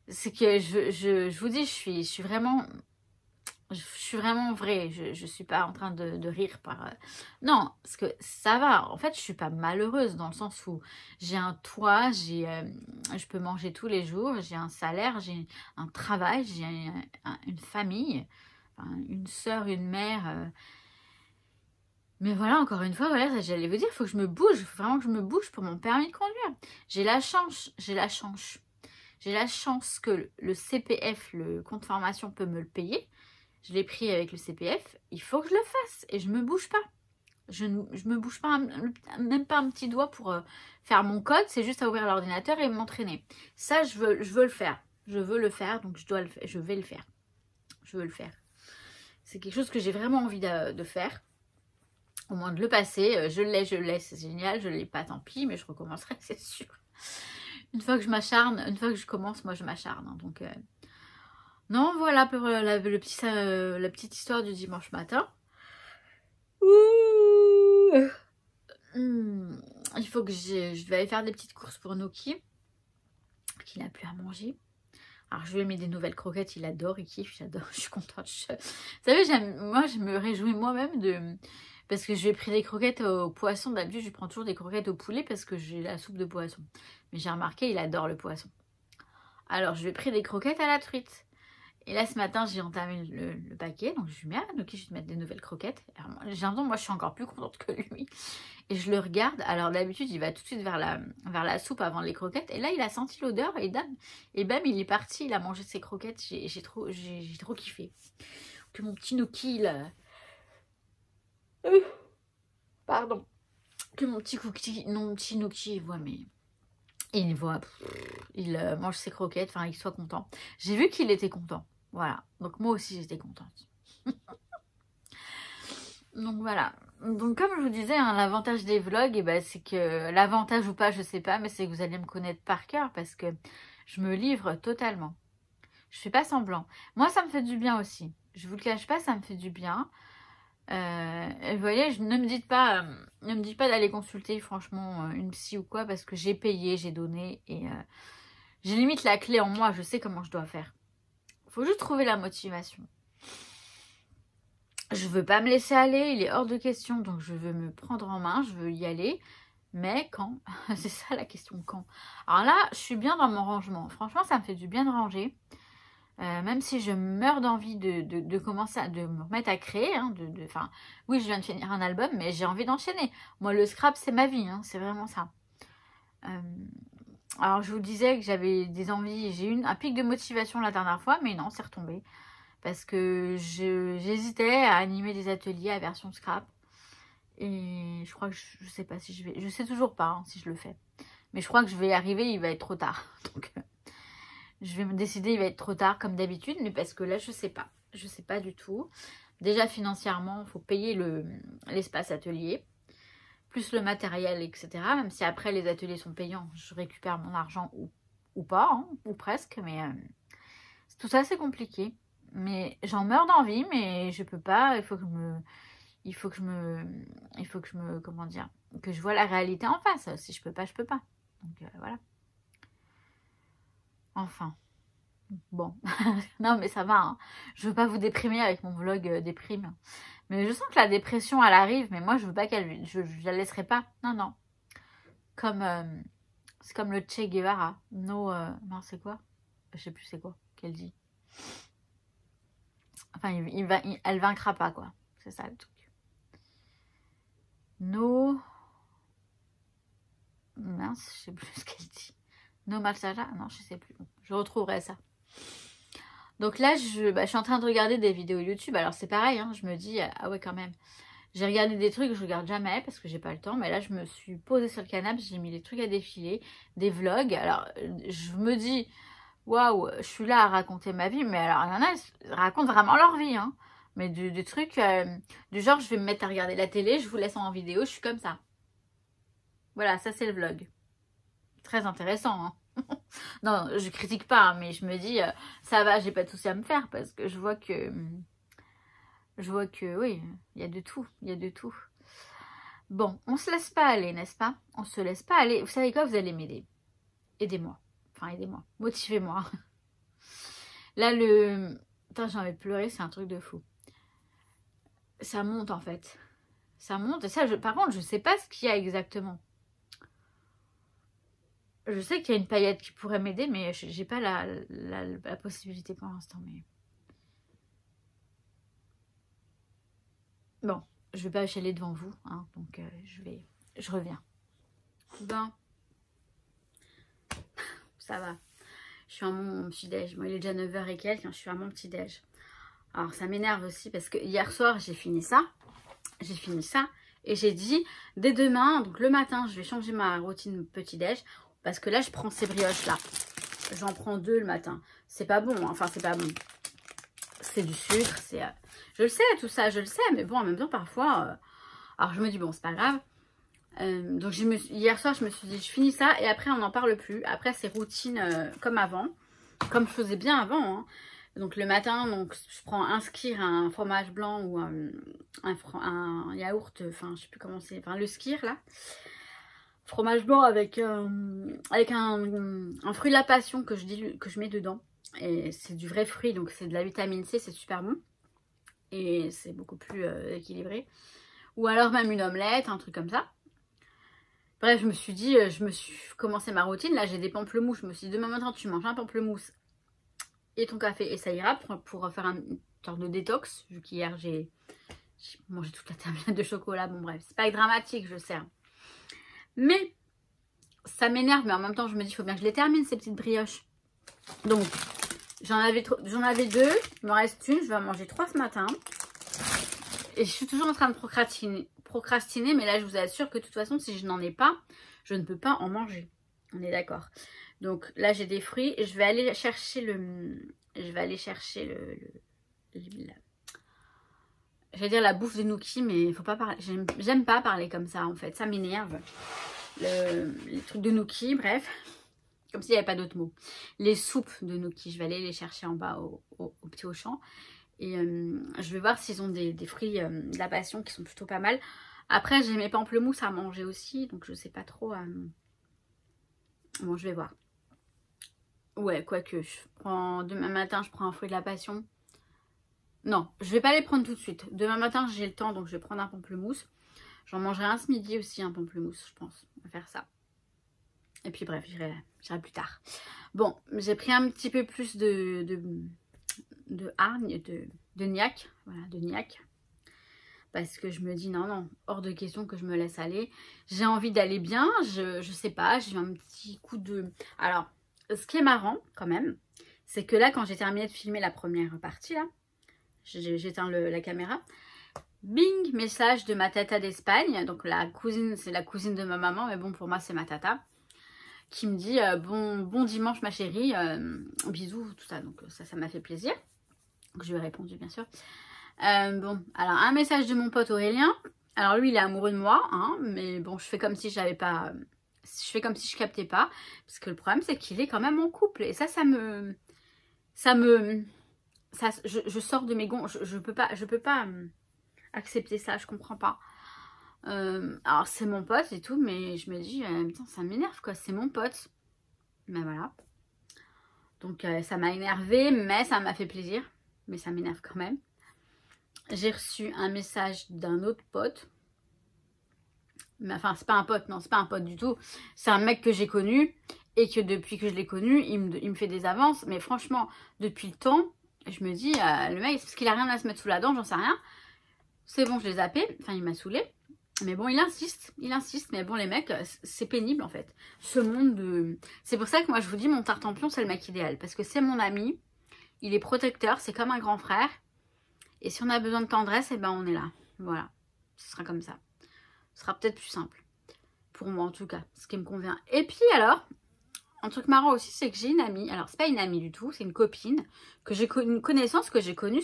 c'est que je vous dis, je suis vraiment... Je suis vraiment vraie. Je suis pas en train de rire par... Non, parce que ça va. En fait, je suis pas malheureuse dans le sens où j'ai un toit, je peux manger tous les jours, j'ai un salaire, j'ai un travail, j'ai une famille, enfin, une soeur, une mère... Mais voilà, encore une fois, voilà, j'allais vous dire, il faut que je me bouge, il faut vraiment que je me bouge pour mon permis de conduire. J'ai la chance que le CPF, le compte formation, peut me le payer. Je l'ai pris avec le CPF, il faut que je le fasse et je me bouge pas. Je me bouge pas, même pas un petit doigt pour faire mon code, c'est juste à ouvrir l'ordinateur et m'entraîner. Ça, je veux le faire. Je veux le faire, donc je vais le faire. Je veux le faire. C'est quelque chose que j'ai vraiment envie de faire. Au moins de le passer, je l'ai, c'est génial, je ne l'ai pas, tant pis, mais je recommencerai, c'est sûr. Une fois que je m'acharne, une fois que je commence, moi je m'acharne. Hein, donc, non, voilà pour la petite histoire du dimanche matin. Il faut que je vais aller faire des petites courses pour Noki, qu'il n'a plus à manger. Alors je lui ai mis des nouvelles croquettes, il adore, il kiffe, j'adore, je suis contente. Vous savez, moi je me réjouis moi-même de... Parce que je lui ai pris des croquettes au poisson. D'habitude, je prends toujours des croquettes au poulet parce que j'ai la soupe de poisson. Mais j'ai remarqué, il adore le poisson. Alors, je lui ai pris des croquettes à la truite. Et là, ce matin, j'ai entamé le paquet. Donc, je lui ai mis, ok, je vais te mettre des nouvelles croquettes. J'ai l'impression, moi, je suis encore plus contente que lui. Et je le regarde. Alors, d'habitude, il va tout de suite vers la soupe avant les croquettes. Et là, il a senti l'odeur et bam, il est parti. Il a mangé ses croquettes. J'ai trop kiffé. Que mon petit Noki, là... Pardon. Que mon petit Noki voit, mais il voit, il mange ses croquettes, enfin, qu'il soit content. J'ai vu qu'il était content. Voilà. Donc, moi aussi, j'étais contente. Donc, voilà. Donc, comme je vous disais, hein, l'avantage des vlogs, eh ben, c'est que l'avantage ou pas, je sais pas, mais c'est que vous allez me connaître par cœur parce que je me livre totalement. Je fais pas semblant. Moi, ça me fait du bien aussi. Je vous le cache pas, ça me fait du bien. Vous voyez, ne me dites pas d'aller consulter franchement une psy ou quoi parce que j'ai payé, j'ai donné et j'ai limite la clé en moi, je sais comment je dois faire. Faut juste trouver la motivation. Je veux pas me laisser aller, il est hors de question, donc je veux me prendre en main, je veux y aller, mais quand? C'est ça la question, quand? Alors là, je suis bien dans mon rangement, franchement ça me fait du bien de ranger. Même si je meurs d'envie de commencer de me remettre à créer, hein, oui, je viens de finir un album, mais j'ai envie d'enchaîner. Moi, le scrap, c'est ma vie, hein, c'est vraiment ça. Alors, je vous disais que j'avais des envies, j'ai eu un pic de motivation la dernière fois, mais non, c'est retombé. Parce que j'hésitais à animer des ateliers à version scrap. Et je crois que je sais pas si je vais... Je sais toujours pas hein, si je le fais. Mais je crois que je vais y arriver, il va être trop tard. Donc je vais me décider, il va être trop tard comme d'habitude. Mais parce que là, je sais pas. Je sais pas du tout. Déjà financièrement, il faut payer l'espace atelier. Plus le matériel, etc. Même si après les ateliers sont payants, je récupère mon argent ou pas, hein, ou presque. Mais tout ça, c'est compliqué. Mais j'en meurs d'envie, mais je peux pas. Il faut que je me, comment dire, que je vois la réalité en face. Si je peux pas, je peux pas. Donc voilà. Enfin. Bon. Non, mais ça va. Hein. Je veux pas vous déprimer avec mon vlog déprime. Mais je sens que la dépression, elle arrive. Mais moi, je veux pas qu'elle... Je la laisserai pas. Non, non. C'est comme le Che Guevara. Non, c'est quoi? Je sais plus c'est quoi qu'elle dit. Enfin, elle vaincra pas, quoi. C'est ça, le truc. No... Mince, je sais plus ce qu'elle dit. No Malsaja? Non, je sais plus. Je retrouverai ça. Donc là, je suis en train de regarder des vidéos YouTube. Alors c'est pareil, hein, je me dis, ah ouais quand même. J'ai regardé des trucs que je regarde jamais parce que j'ai pas le temps. Mais là, je me suis posée sur le canapé, j'ai mis les trucs à défiler, des vlogs. Alors, je me dis, waouh, je suis là à raconter ma vie. Mais alors, il y en a, ils racontent vraiment leur vie. Hein. Mais du truc, du genre, je vais me mettre à regarder la télé, je vous laisse en vidéo, je suis comme ça. Voilà, ça c'est le vlog. Très intéressant, hein. Non, je critique pas, mais je me dis, ça va, j'ai pas de soucis à me faire parce que je vois que, oui, il y a de tout, il y a de tout. Bon, on se laisse pas aller, n'est-ce pas? On se laisse pas aller. Vous savez quoi? Vous allez m'aider. Aidez-moi. Enfin, aidez-moi. Motivez-moi. Là, Putain, j'ai envie de pleurer, c'est un truc de fou. Ça monte, en fait. Ça monte. Et ça, par contre, je sais pas ce qu'il y a exactement. Je sais qu'il y a une paillette qui pourrait m'aider, mais j'ai pas la possibilité pour l'instant. Mais... Bon, je vais pas chialer devant vous, hein, donc je reviens. Ben, ça va. Je suis à mon petit-déj. Bon, il est déjà 9h et quelques, hein, je suis à mon petit-déj. Alors, ça m'énerve aussi parce que hier soir, j'ai fini ça. Et j'ai dit, dès demain, donc le matin, je vais changer ma routine petit-déj. Parce que là, je prends ces brioches-là. J'en prends 2 le matin. C'est pas bon. Hein. Enfin, c'est pas bon. C'est du sucre. Je le sais, tout ça, je le sais. Mais bon, en même temps, parfois... Alors, je me dis, bon, c'est pas grave. Donc, hier soir, je me suis dit, je finis ça. Et après, on n'en parle plus. Après, c'est routine comme avant. Comme je faisais bien avant. Hein. Donc, le matin, donc, je prends un skyr, un fromage blanc ou un yaourt. Enfin, je sais plus comment c'est. Enfin, le skyr, là. Fromage blanc avec un fruit de la passion que je mets dedans. Et c'est du vrai fruit, donc c'est de la vitamine C, c'est super bon. Et c'est beaucoup plus équilibré. Ou alors même une omelette, un truc comme ça. Bref, je me suis dit, je me suis commencé ma routine. Là, j'ai des pamplemousses. Je me suis dit, demain matin, tu manges un pamplemousse et ton café. Et ça ira pour faire une sorte de détox. Vu qu'hier, j'ai mangé toute la tablette de chocolat. Bon, bref, c'est pas dramatique, je sais. Mais ça m'énerve, mais en même temps, je me dis, il faut bien que je les termine, ces petites brioches. Donc, j'en avais 2, il me reste une, je vais en manger 3 ce matin. Et je suis toujours en train de procrastiner, mais là, je vous assure que de toute façon, si je n'en ai pas, je ne peux pas en manger. On est d'accord. Donc là, j'ai des fruits et je vais aller chercher j'allais dire la bouffe de Nookie, mais il faut pas parler. J'aime pas parler comme ça en fait, ça m'énerve. Les trucs de Nookie, bref, comme s'il n'y avait pas d'autres mots. Les soupes de Nookie, je vais aller les chercher en bas au petit Auchan. Et je vais voir s'ils ont des fruits de la passion qui sont plutôt pas mal. Après, j'ai mes pamplemousses à manger aussi, donc je sais pas trop. Bon, je vais voir. Ouais, quoique, demain matin, je prends un fruit de la passion. Non, je vais pas les prendre tout de suite. Demain matin, j'ai le temps, donc je vais prendre un pamplemousse. J'en mangerai un ce midi aussi, un pamplemousse, je pense. On va faire ça. Et puis bref, j'irai plus tard. Bon, j'ai pris un petit peu plus de hargne, de niaque. Voilà, de niaque. Parce que je me dis, non, hors de question que je me laisse aller. J'ai envie d'aller bien, je sais pas, j'ai un petit coup de... Alors, ce qui est marrant, quand même, c'est que là, quand j'ai terminé de filmer la première partie, là, j'éteins la caméra. Bing, message de ma tata d'Espagne. Donc la cousine, c'est la cousine de ma maman, mais bon, pour moi, c'est ma tata. Qui me dit bon dimanche ma chérie, bisous, tout ça. Donc ça m'a fait plaisir. Donc, je lui ai répondu, bien sûr. Bon, alors un message de mon pote Aurélien. Alors lui, il est amoureux de moi, hein, mais bon, je fais comme si j'avais pas... Je fais comme si je captais pas. Parce que le problème, c'est qu'il est quand même en couple. Et je sors de mes gonds. Je peux pas accepter ça, je comprends pas. Alors c'est mon pote et tout, mais je me dis, putain, ça m'énerve quoi, c'est mon pote. Mais voilà. Donc ça m'a énervé, mais ça m'a fait plaisir. Mais ça m'énerve quand même. J'ai reçu un message d'un autre pote. Mais enfin, c'est pas un pote, non, c'est pas un pote du tout. C'est un mec que j'ai connu et que depuis que je l'ai connu, il me fait des avances. Mais franchement, depuis le temps, je me dis, le mec, c'est parce qu'il a rien à se mettre sous la dent, j'en sais rien. C'est bon, je l'ai zappé. Enfin, il m'a saoulé. Mais bon, il insiste. Mais bon, les mecs, c'est pénible en fait. Ce monde de... C'est pour ça que moi, je vous dis, mon tartempion, c'est le mec idéal. Parce que c'est mon ami. Il est protecteur, c'est comme un grand frère. Et si on a besoin de tendresse, eh ben on est là. Voilà, ce sera comme ça. Ce sera peut-être plus simple. Pour moi en tout cas, ce qui me convient. Et puis alors, un truc marrant aussi, c'est que j'ai une amie. Alors c'est pas une amie du tout, c'est une copine. Une connaissance que j'ai connue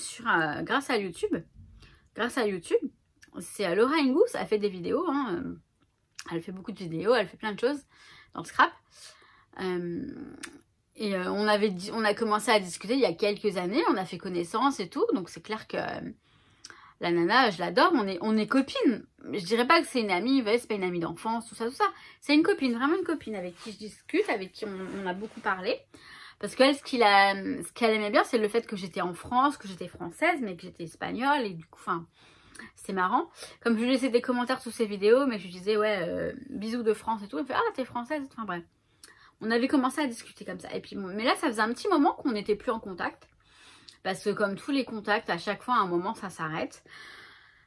grâce à YouTube. Grâce à YouTube. C'est Laura Ingous, elle fait des vidéos. Hein. Elle fait beaucoup de vidéos, elle fait plein de choses dans le scrap. Et on a commencé à discuter il y a quelques années, on a fait connaissance et tout, donc c'est clair que la nana, je l'adore, on est copines. Je dirais pas que c'est une amie, c'est pas une amie d'enfance, tout ça. C'est une copine, vraiment une copine avec qui je discute, avec qui on a beaucoup parlé. Parce qu'elle, ce qu'elle aimait bien, c'est le fait que j'étais en France, que j'étais française, mais que j'étais espagnole, et du coup, enfin, c'est marrant. Comme je lui laissais des commentaires sous ses vidéos, mais je lui disais, ouais, bisous de France et tout, elle me fait, ah, t'es française, enfin bref. On avait commencé à discuter comme ça. Et puis, mais là, ça faisait un petit moment qu'on n'était plus en contact. Parce que comme tous les contacts, à chaque fois, à un moment, ça s'arrête.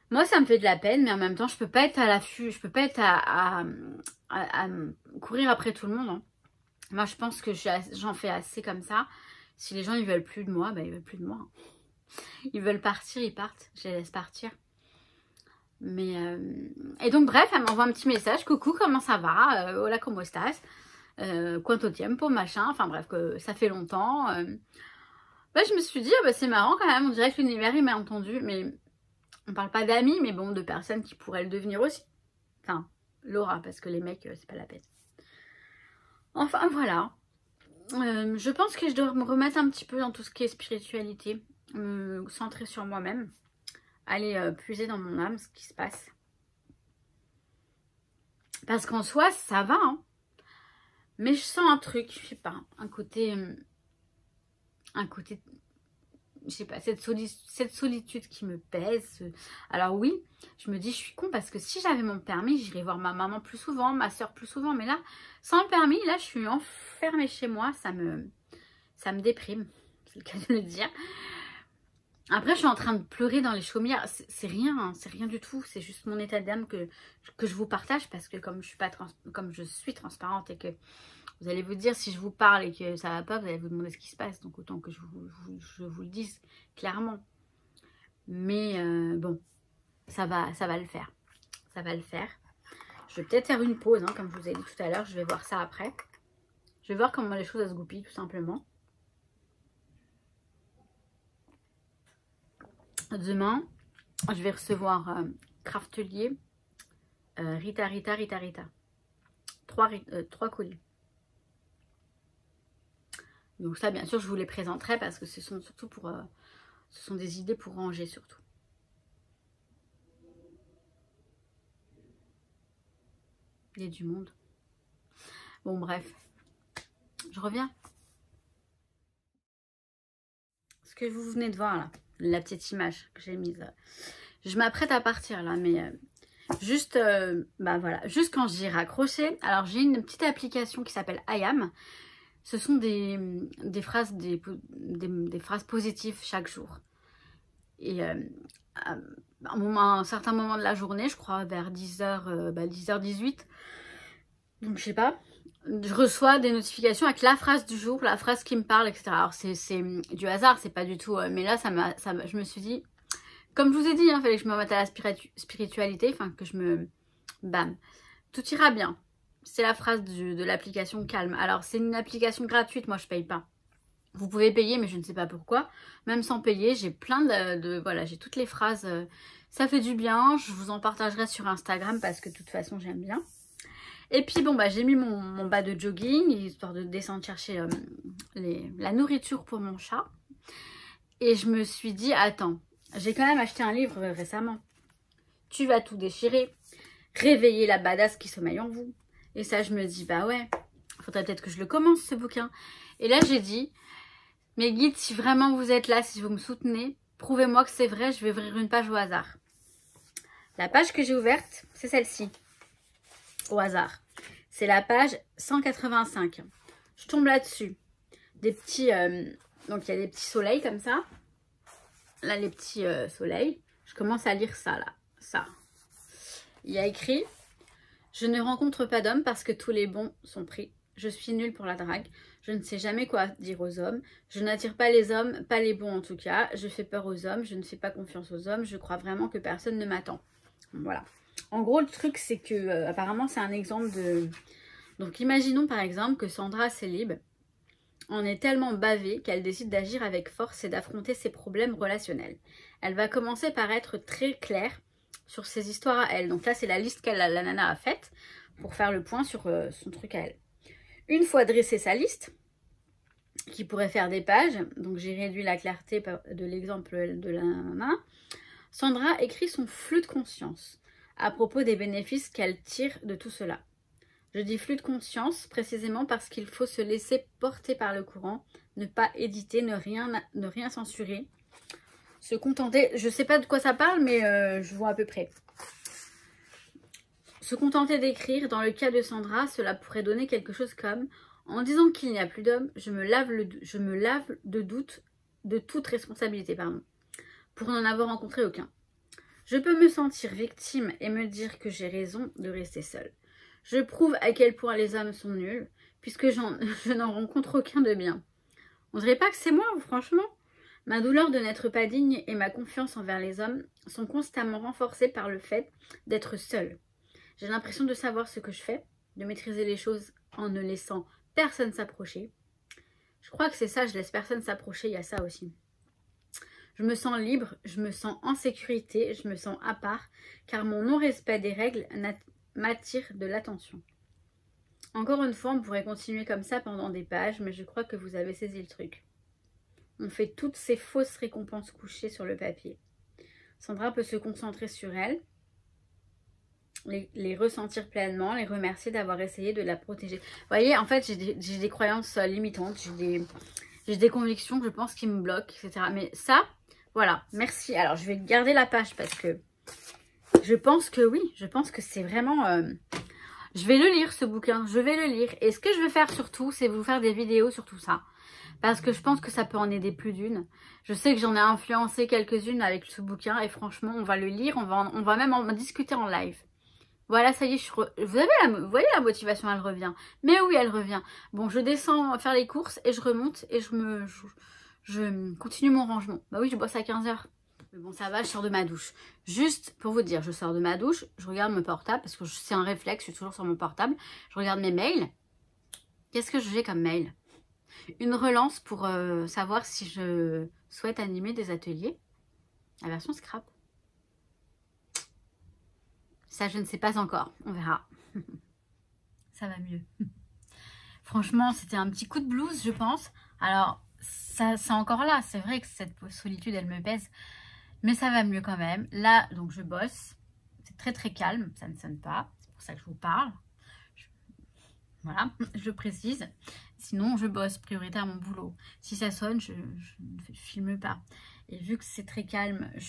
Moi, ça me fait de la peine, mais en même temps, je peux pas être à l'affût. Je peux pas être à courir après tout le monde. Hein. Moi, je pense que j'en fais assez comme ça. Si les gens, ils veulent plus de moi, ben, ils veulent plus de moi. Hein. Ils veulent partir, ils partent. Je les laisse partir. Mais et donc, bref, elle m'envoie un petit message. Coucou, comment ça va? Hola, ¿cómo estás? Quanto tiempo, machin, enfin bref, que ça fait longtemps. Bah, je me suis dit, bah, c'est marrant quand même, on dirait que l'univers il m'a entendu, mais on parle pas d'amis, mais bon, de personnes qui pourraient le devenir aussi. Enfin, Laura, parce que les mecs, c'est pas la peine. Enfin, voilà. Je pense que je dois me remettre un petit peu dans tout ce qui est spiritualité, me centrer sur moi-même, aller puiser dans mon âme ce qui se passe. Parce qu'en soi, ça va, hein. Mais je sens un truc, je sais pas, un côté, je sais pas, cette solitude qui me pèse. Alors oui, je me dis, je suis con parce que si j'avais mon permis, j'irais voir ma maman plus souvent, ma soeur plus souvent. Mais là, sans le permis, là, je suis enfermée chez moi, ça me déprime, c'est le cas de le dire. Après, je suis en train de pleurer dans les chaumières. C'est rien, hein, c'est rien du tout. C'est juste mon état d'âme que je vous partage parce que comme je suis transparente et que vous allez vous dire si je vous parle et que ça va pas, vous allez vous demander ce qui se passe. Donc autant que je vous le dise clairement. Mais bon, ça va le faire. Ça va le faire. Je vais peut-être faire une pause, hein, comme je vous ai dit tout à l'heure. Je vais voir ça après. Je vais voir comment les choses se goupillent tout simplement. Demain, je vais recevoir Craftelier, Rita. 3 colis. Donc ça, bien sûr, je vous les présenterai parce que ce sont surtout ce sont des idées pour ranger surtout. Il y a du monde. Bon, bref. Je reviens. Ce que vous venez de voir là. La petite image que j'ai mise. Je m'apprête à partir là, mais juste, bah voilà, juste quand j'ai raccroché. Alors j'ai une petite application qui s'appelle IAM. Ce sont des phrases, des phrases positives chaque jour. Et à un certain moment de la journée, je crois vers 10h, 10h18. Donc je sais pas. je reçois des notifications avec la phrase du jour, la phrase qui me parle, etc. Alors c'est du hasard, c'est pas du tout... mais là, je me suis dit, comme je vous ai dit, il fallait que je me remette à la spiritualité, enfin que je me... Bam, tout ira bien. C'est la phrase de l'application Calm. Alors c'est une application gratuite, moi je paye pas. Vous pouvez payer, mais je ne sais pas pourquoi. Même sans payer, j'ai plein voilà, j'ai toutes les phrases. Ça fait du bien. Je vous en partagerai sur Instagram parce que de toute façon, j'aime bien. Et puis, bon, bah, j'ai mis mon bas de jogging, histoire de descendre chercher la nourriture pour mon chat. Et je me suis dit, attends, j'ai quand même acheté un livre récemment. Tu vas tout déchirer. Réveiller la badass qui sommeille en vous. Et ça, je me dis, bah ouais, faudrait peut-être que je le commence, ce bouquin. Et là, j'ai dit... Mes guides, si vraiment vous êtes là, si vous me soutenez, prouvez-moi que c'est vrai, je vais ouvrir une page au hasard. La page que j'ai ouverte, c'est celle-ci. Au hasard. C'est la page 185. Je tombe là-dessus. Des petits... donc, il y a des petits soleils comme ça. Là, les petits soleils. Je commence à lire ça, là. Ça. Il y a écrit « Je ne rencontre pas d'hommes parce que tous les bons sont pris. Je suis nulle pour la drague. Je ne sais jamais quoi dire aux hommes. Je n'attire pas les hommes, pas les bons en tout cas. Je fais peur aux hommes. Je ne fais pas confiance aux hommes. Je crois vraiment que personne ne m'attend. » Voilà. En gros, le truc, c'est que apparemment, c'est un exemple de... Donc, imaginons par exemple que Sandra célib en est tellement bavée qu'elle décide d'agir avec force et d'affronter ses problèmes relationnels. Elle va commencer par être très claire sur ses histoires à elle. Donc là, c'est la liste que la nana a faite pour faire le point sur son truc à elle. Une fois dressé sa liste, qui pourrait faire des pages, donc j'ai réduit la clarté de l'exemple de la nana, Sandra écrit son flux de conscience à propos des bénéfices qu'elle tire de tout cela. Je dis flux de conscience précisément parce qu'il faut se laisser porter par le courant, ne pas éditer, ne rien censurer, se contenter, je sais pas de quoi ça parle, mais je vois à peu près. Se contenter d'écrire, dans le cas de Sandra, cela pourrait donner quelque chose comme « En disant qu'il n'y a plus d'hommes, je me lave de toute responsabilité, pour n'en avoir rencontré aucun. Je peux me sentir victime et me dire que j'ai raison de rester seule. Je prouve à quel point les hommes sont nuls, puisque je n'en rencontre aucun de bien. On dirait pas que c'est moi, franchement. Ma douleur de n'être pas digne et ma confiance envers les hommes sont constamment renforcées par le fait d'être seule. J'ai l'impression de savoir ce que je fais, de maîtriser les choses en ne laissant personne s'approcher. Je crois que c'est ça, je laisse personne s'approcher, il y a ça aussi. Je me sens libre, je me sens en sécurité, je me sens à part, car mon non-respect des règles m'attire de l'attention. Encore une fois, on pourrait continuer comme ça pendant des pages, mais je crois que vous avez saisi le truc. On fait toutes ces fausses récompenses couchées sur le papier. Sandra peut se concentrer sur elle, les ressentir pleinement, les remercier d'avoir essayé de la protéger. Vous voyez, en fait, j'ai des croyances limitantes, j'ai des convictions que je pense qui me bloquent, etc. Mais ça, voilà, merci. Alors, je vais garder la page parce que je pense que oui, je pense que c'est vraiment... je vais le lire, ce bouquin, je vais le lire. Et ce que je vais faire surtout, c'est vous faire des vidéos sur tout ça. Parce que je pense que ça peut en aider plus d'une. Je sais que j'en ai influencé quelques-unes avec ce bouquin. Et franchement, on va le lire, on va même en discuter en live. Voilà, ça y est, vous voyez la motivation, elle revient. Mais oui, elle revient. Bon, je descends faire les courses et je remonte et je continue mon rangement. Bah oui, je bosse à 15 h. Mais bon, ça va, je sors de ma douche. Juste pour vous dire, je sors de ma douche, je regarde mon portable parce que c'est un réflexe, je suis toujours sur mon portable. Je regarde mes mails. Qu'est-ce que j'ai comme mail? Une relance pour savoir si je souhaite animer des ateliers. La version scrap. Ça, je ne sais pas encore. On verra. Ça va mieux. Franchement, c'était un petit coup de blues, je pense. Alors, ça, c'est encore là. C'est vrai que cette solitude, elle me pèse. Mais ça va mieux quand même. Là, donc, je bosse. C'est très, très calme. Ça ne sonne pas. C'est pour ça que je vous parle. Voilà, je précise. Sinon, je bosse, prioritaire à mon boulot. Si ça sonne, je ne filme pas. Et vu que c'est très calme, je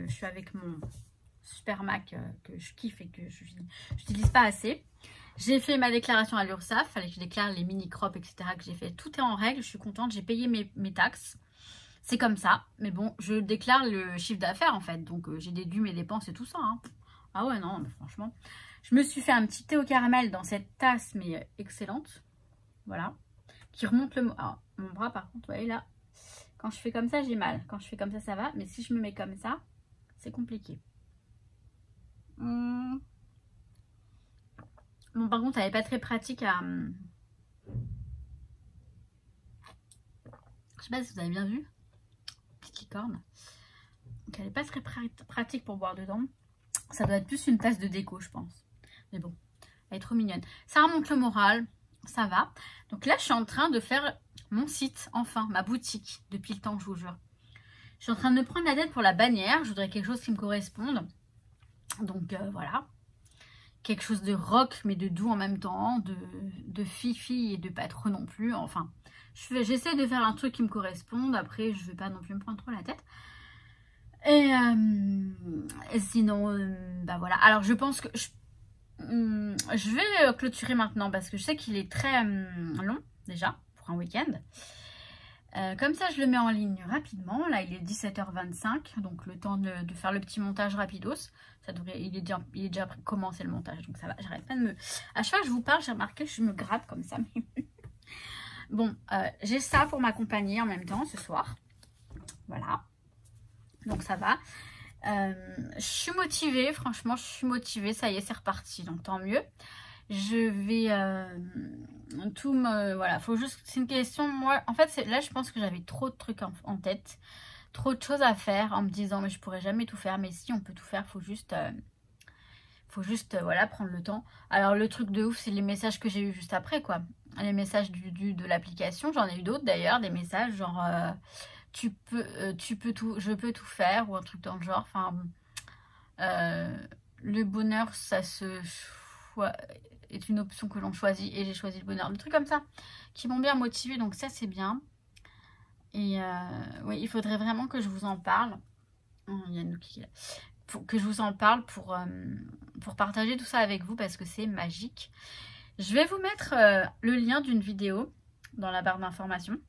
suis avec mon super Mac que je kiffe et que je n'utilise pas assez. J'ai fait ma déclaration à l'URSSAF. Il fallait que je déclare les mini-crops, etc. que j'ai fait. Tout est en règle, je suis contente. J'ai payé mes taxes. C'est comme ça. Mais bon, je déclare le chiffre d'affaires en fait. Donc, j'ai déduit mes dépenses et tout ça. Hein. Ah ouais, non, mais franchement... Je me suis fait un petit thé au caramel dans cette tasse, mais excellente. Voilà. Qui remonte mon bras, par contre, vous voyez là. Quand je fais comme ça, j'ai mal. Quand je fais comme ça, ça va. Mais si je me mets comme ça, c'est compliqué. Bon, par contre, elle n'est pas très pratique à... Je sais pas si vous avez bien vu. Petite licorne. Donc, elle n'est pas très pratique pour boire dedans. Ça doit être plus une tasse de déco, je pense. Mais bon, elle est trop mignonne. Ça remonte le moral. Ça va. Donc là, je suis en train de faire mon site, enfin, ma boutique, depuis le temps, je vous jure. Je suis en train de me prendre la tête pour la bannière. Je voudrais quelque chose qui me corresponde. Donc voilà. Quelque chose de rock, mais de doux en même temps. De fifi et de pas trop non plus. Enfin, j'essaie de faire un truc qui me corresponde. Après, je vais pas non plus me prendre trop la tête. Et sinon, bah voilà. Alors, je pense que... Je vais clôturer maintenant parce que je sais qu'il est très long déjà pour un week-end. Comme ça, je le mets en ligne rapidement. Là, il est 17h25, donc le temps de faire le petit montage rapidos. Ça devrait, il est déjà commencé le montage, donc ça va. J'arrête pas de me... À chaque fois que je vous parle, j'ai remarqué que je me gratte comme ça. Bon, j'ai ça pour m'accompagner en même temps ce soir. Voilà. Donc ça va. Je suis motivée, franchement je suis motivée, ça y est c'est reparti, donc tant mieux. Je vais voilà, faut juste, c'est une question, moi en fait là je pense que j'avais trop de trucs en tête, trop de choses à faire en me disant mais je pourrais jamais tout faire, mais si on peut tout faire, faut juste voilà, prendre le temps. Alors le truc de ouf c'est les messages que j'ai eu juste après quoi, les messages de l'application, j'en ai eu d'autres d'ailleurs, des messages genre tu peux tout, je peux tout faire ou un truc dans le genre. Enfin, le bonheur, ça est une option que l'on choisit et j'ai choisi le bonheur. Des trucs comme ça qui m'ont bien motivée, donc ça c'est bien. Et oui, il faudrait vraiment que je vous en parle. Il y a Nuki qui est là. Que je vous en parle pour partager tout ça avec vous parce que c'est magique. Je vais vous mettre le lien d'une vidéo dans la barre d'informations.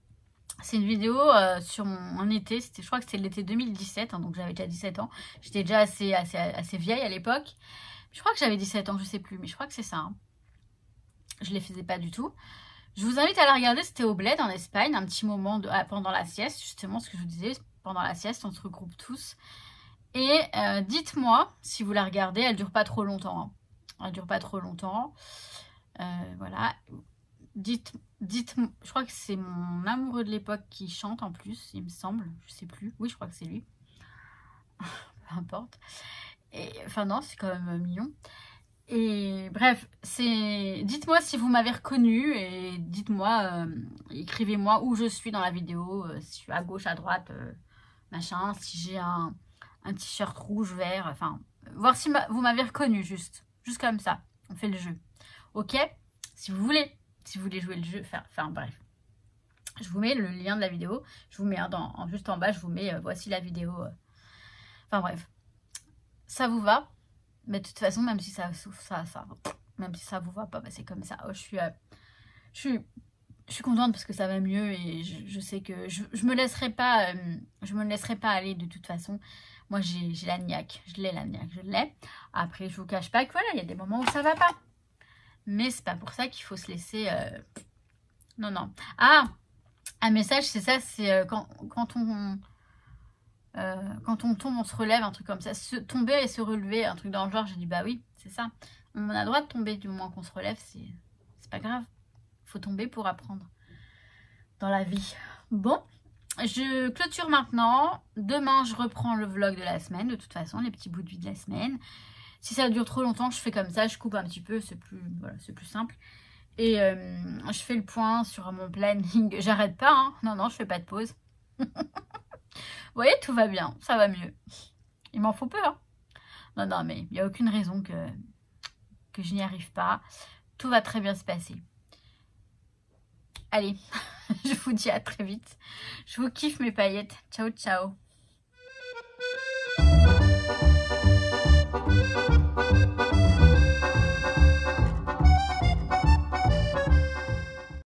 C'est une vidéo sur mon été, je crois que c'était l'été 2017, hein, donc j'avais déjà 17 ans. J'étais déjà assez vieille à l'époque. Je crois que j'avais 17 ans, je sais plus, mais je crois que c'est ça. Hein. Je ne les faisais pas du tout. Je vous invite à la regarder, c'était au Bled en Espagne, un petit moment pendant la sieste, justement ce que je vous disais, pendant la sieste, on se regroupe tous. Et dites-moi si vous la regardez, elle ne dure pas trop longtemps. Hein. Elle ne dure pas trop longtemps. Voilà. Dites, je crois que c'est mon amoureux de l'époque qui chante en plus, il me semble, je sais plus. Oui, je crois que c'est lui. Peu importe. Et, enfin non, c'est quand même mignon. Et bref, dites-moi si vous m'avez reconnu et dites-moi, écrivez-moi où je suis dans la vidéo, si je suis à gauche, à droite, machin, si j'ai un t-shirt rouge, vert, enfin, voir si vous m'avez reconnu juste comme ça, on fait le jeu. Ok? Si vous voulez jouer le jeu, enfin bref. Je vous mets le lien de la vidéo. Je vous mets juste en bas, je vous mets voici la vidéo. Enfin bref. Ça vous va? Mais de toute façon, même si même si ça vous va pas, bah, c'est comme ça. Je suis contente parce que ça va mieux et je sais que je me laisserai pas aller de toute façon. Moi j'ai la niaque, je l'ai. Après je vous cache pas que voilà, il y a des moments où ça va pas. Mais c'est pas pour ça qu'il faut se laisser... Non. Ah, un message, c'est ça, c'est quand on tombe, on se relève, un truc comme ça. Tomber et se relever, un truc dans le genre, j'ai dit bah oui, c'est ça. On a le droit de tomber du moment qu'on se relève, c'est pas grave. Il faut tomber pour apprendre dans la vie. Bon, je clôture maintenant. Demain, je reprends le vlog de la semaine, de toute façon, les petits bouts de vie de la semaine. Si ça dure trop longtemps, je fais comme ça, je coupe un petit peu, c'est plus simple. Et je fais le point sur mon planning. J'arrête pas, hein. Non, je fais pas de pause. Vous voyez, tout va bien, ça va mieux. Il m'en faut peu, hein. Non, mais il n'y a aucune raison que je n'y arrive pas. Tout va très bien se passer. Allez, je vous dis à très vite. Je vous kiffe mes paillettes. Ciao, ciao.